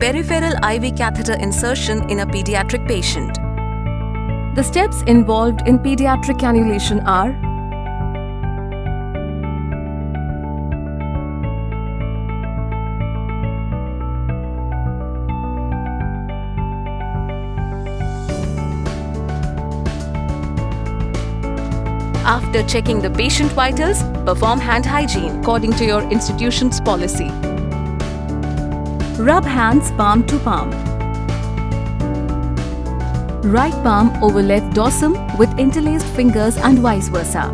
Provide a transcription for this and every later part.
Peripheral IV catheter insertion in a pediatric patient. The steps involved in pediatric cannulation are: After checking the patient vitals, perform hand hygiene according to your institution's policy. rub hands palm to palm. Right palm over left dorsum with interlaced fingers and vice versa.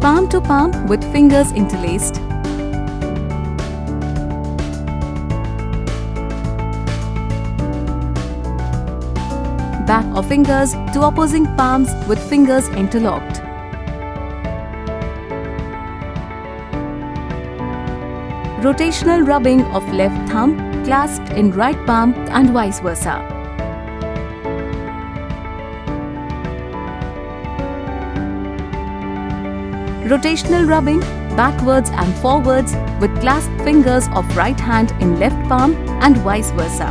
Palm to palm with fingers interlaced. Back of fingers to opposing palms with fingers interlocked. Rotational rubbing of left thumb clasped in right palm and vice versa. Rotational rubbing backwards and forwards with clasped fingers of right hand in left palm and vice versa.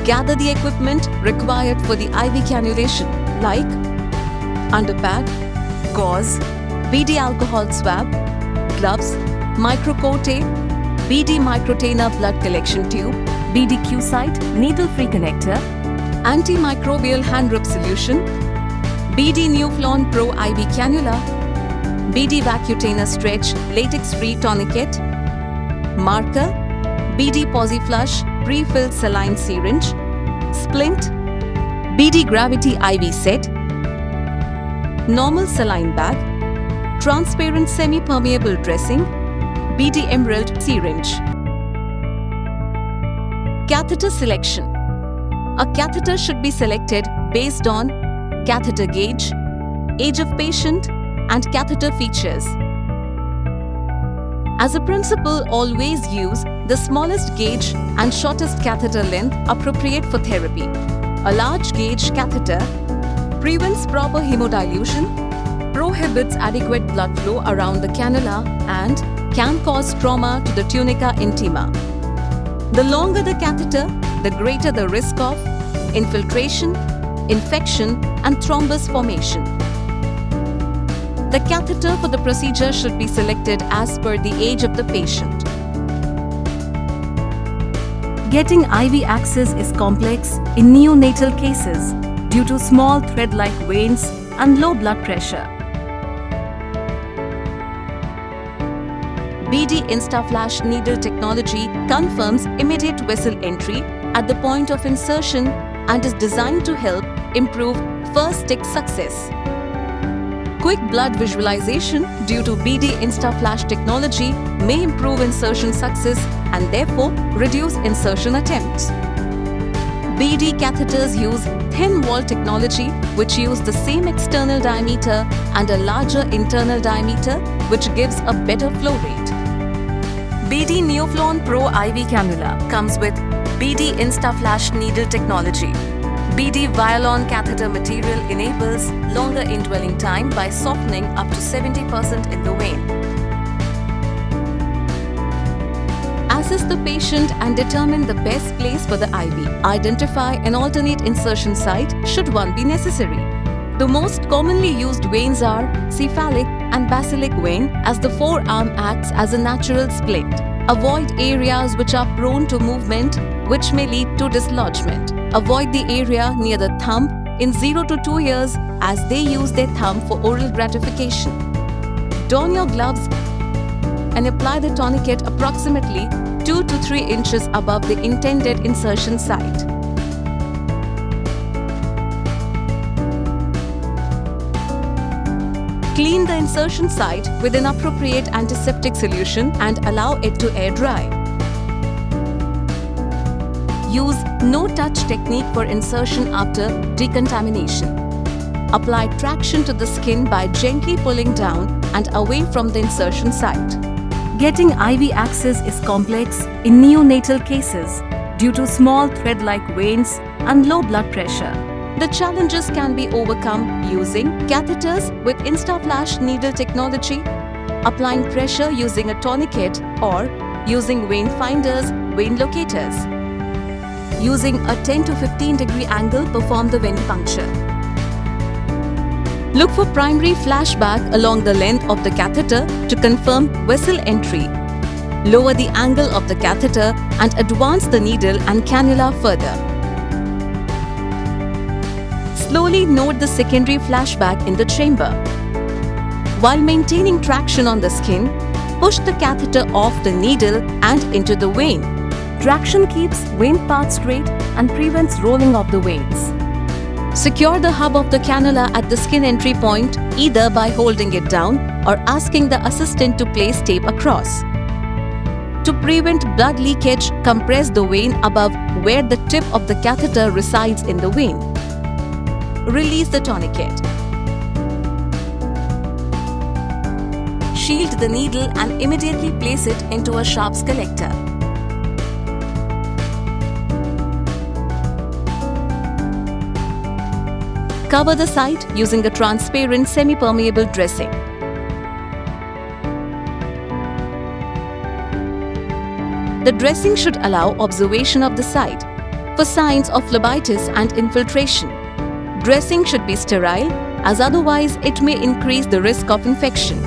Gather the equipment required for the IV cannulation like underpad, gauze, BD alcohol swab, gloves, microcore tape, BD microtainer blood collection tube, BDQ site needle-free connector, antimicrobial hand rub solution, BD Newflon Pro IV cannula, BD Vacutainer stretch latex-free tourniquet, marker, BD Posiflush pre-filled saline syringe, splint, BD Gravity IV set, normal saline bag, transparent semi-permeable dressing, BD Emerald syringe. Catheter selection. A catheter should be selected based on catheter gauge, age of patient, and catheter features. As a principle, always use the smallest gauge and shortest catheter length appropriate for therapy. A large gauge catheter prevents proper hemodilution, prohibits adequate blood flow around the cannula, and can cause trauma to the tunica intima. The longer the catheter, the greater the risk of infiltration, infection, and thrombus formation. The catheter for the procedure should be selected as per the age of the patient. Getting IV access is complex in neonatal cases due to small thread-like veins and low blood pressure. BD InstaFlash needle technology confirms immediate vessel entry at the point of insertion and is designed to help improve first stick success. Quick blood visualization due to BD InstaFlash technology may improve insertion success and therefore reduce insertion attempts. BD catheters use thin wall technology which use the same external diameter and a larger internal diameter which gives a better flow rate. BD Newflon Pro IV cannula comes with BD InstaFlash needle technology. BD Vialon catheter material enables longer indwelling time by softening up to 70% in the vein. Assess the patient and determine the best place for the IV. Identify an alternate insertion site should one be necessary. The most commonly used veins are cephalic and basilic vein, as the forearm acts as a natural split. Avoid areas which are prone to movement which may lead to dislodgement. Avoid the area near the thumb in 0 to 2 years as they use their thumb for oral gratification. Don your gloves and apply the tourniquet approximately 2 to 3 inches above the intended insertion site. Clean the insertion site with an appropriate antiseptic solution and allow it to air dry. Use no-touch technique for insertion after decontamination. Apply traction to the skin by gently pulling down and away from the insertion site. Getting IV access is complex in neonatal cases due to small thread-like veins and low blood pressure. The challenges can be overcome using catheters with InstaFlash needle technology, applying pressure using a tourniquet, or using vein finders, vein locators. Using a 10 to 15 degree angle, perform the venipuncture. Look for primary flashback along the length of the catheter to confirm vessel entry. Lower the angle of the catheter and advance the needle and cannula further. Slowly note the secondary flashback in the chamber. While maintaining traction on the skin, push the catheter off the needle and into the vein. Traction keeps vein path straight and prevents rolling of the veins. Secure the hub of the cannula at the skin entry point either by holding it down or asking the assistant to place tape across. To prevent blood leakage, compress the vein above where the tip of the catheter resides in the vein. Release the tourniquet. Shield the needle and immediately place it into a Sharps collector. Cover the site using a transparent semi-permeable dressing. The dressing should allow observation of the site for signs of phlebitis and infiltration. Dressing should be sterile, as otherwise it may increase the risk of infection.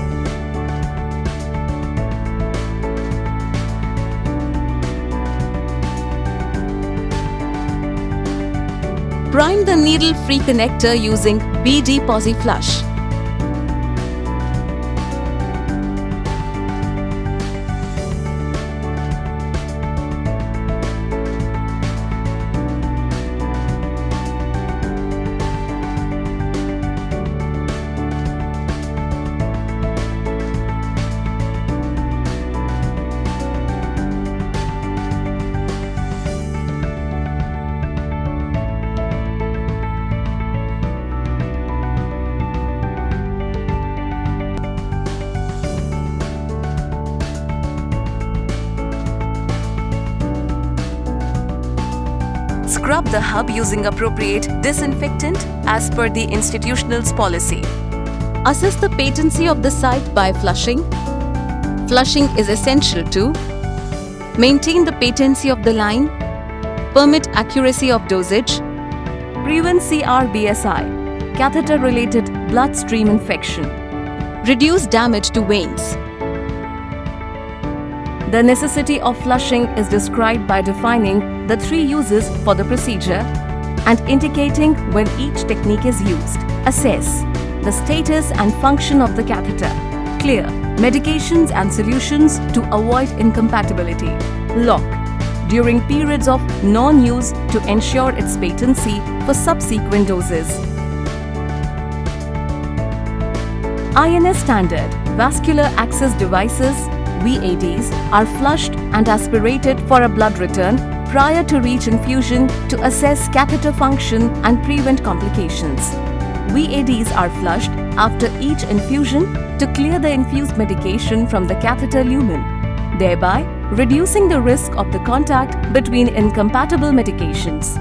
Prime the needle-free connector using BD PosiFlush. Scrub the hub using appropriate disinfectant as per the institutional's policy. Assess the patency of the site by flushing. Flushing is essential to maintain the patency of the line, permit accuracy of dosage, Prevent CRBSI, catheter-related bloodstream infection. reduce damage to veins. The necessity of flushing is described by defining the 3 uses for the procedure and indicating when each technique is used. Assess the status and function of the catheter. Clear medications and solutions to avoid incompatibility. Lock during periods of non-use to ensure its patency for subsequent doses. INS standard vascular access devices VADs are flushed and aspirated for a blood return prior to each infusion to assess catheter function and prevent complications. VADs are flushed after each infusion to clear the infused medication from the catheter lumen, thereby reducing the risk of the contact between incompatible medications.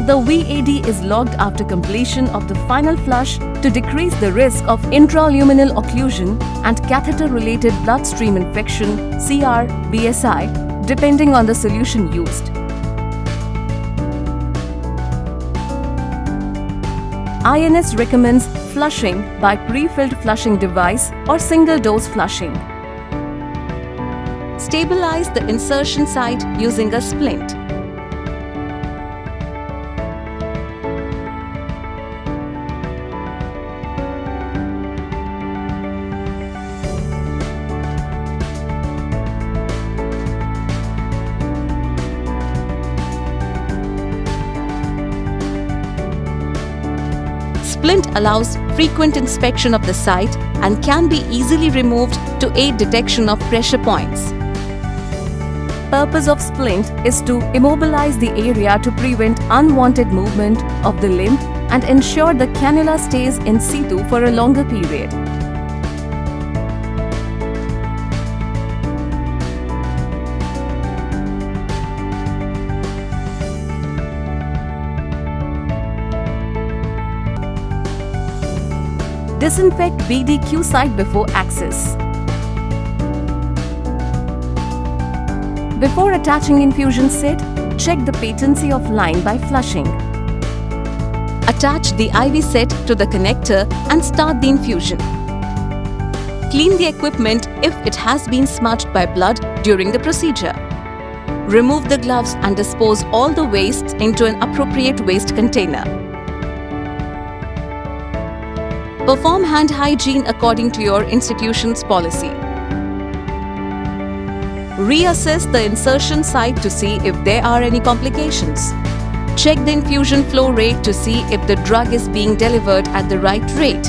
The VAD is logged after completion of the final flush to decrease the risk of intraluminal occlusion and catheter-related bloodstream infection (CRBSI) depending on the solution used. INS recommends flushing by pre-filled flushing device or single-dose flushing. Stabilize the insertion site using a splint. Splint allows frequent inspection of the site and can be easily removed to aid detection of pressure points. Purpose of splint is to immobilize the area to prevent unwanted movement of the limb and ensure the cannula stays in situ for a longer period. Disinfect BDQ site before access. Before attaching infusion set, check the patency of line by flushing. Attach the IV set to the connector and start the infusion. Clean the equipment if it has been smudged by blood during the procedure. Remove the gloves and dispose all the wastes into an appropriate waste container. Perform hand hygiene according to your institution's policy. Reassess the insertion site to see if there are any complications. Check the infusion flow rate to see if the drug is being delivered at the right rate.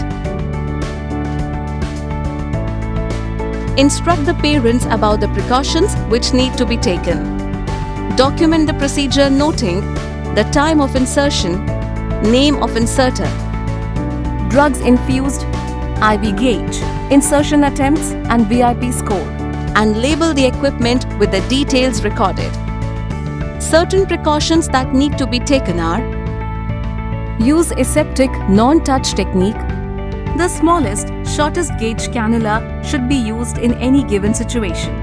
Instruct the parents about the precautions which need to be taken. Document the procedure noting the time of insertion, name of inserter, drugs infused, IV gauge, insertion attempts and VIP score, and label the equipment with the details recorded. Certain precautions that need to be taken are: use aseptic non-touch technique. The smallest, shortest gauge cannula should be used in any given situation.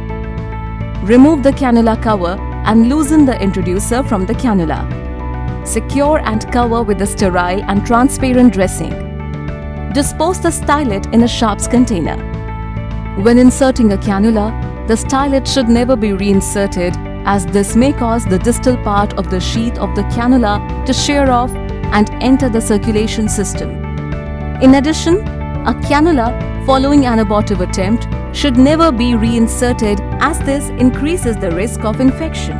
Remove the cannula cover and loosen the introducer from the cannula. Secure and cover with a sterile and transparent dressing. Dispose the stylet in a sharps container. When inserting a cannula, the stylet should never be reinserted, as this may cause the distal part of the sheath of the cannula to shear off and enter the circulation system. In addition, a cannula following an abortive attempt should never be reinserted, as this increases the risk of infection.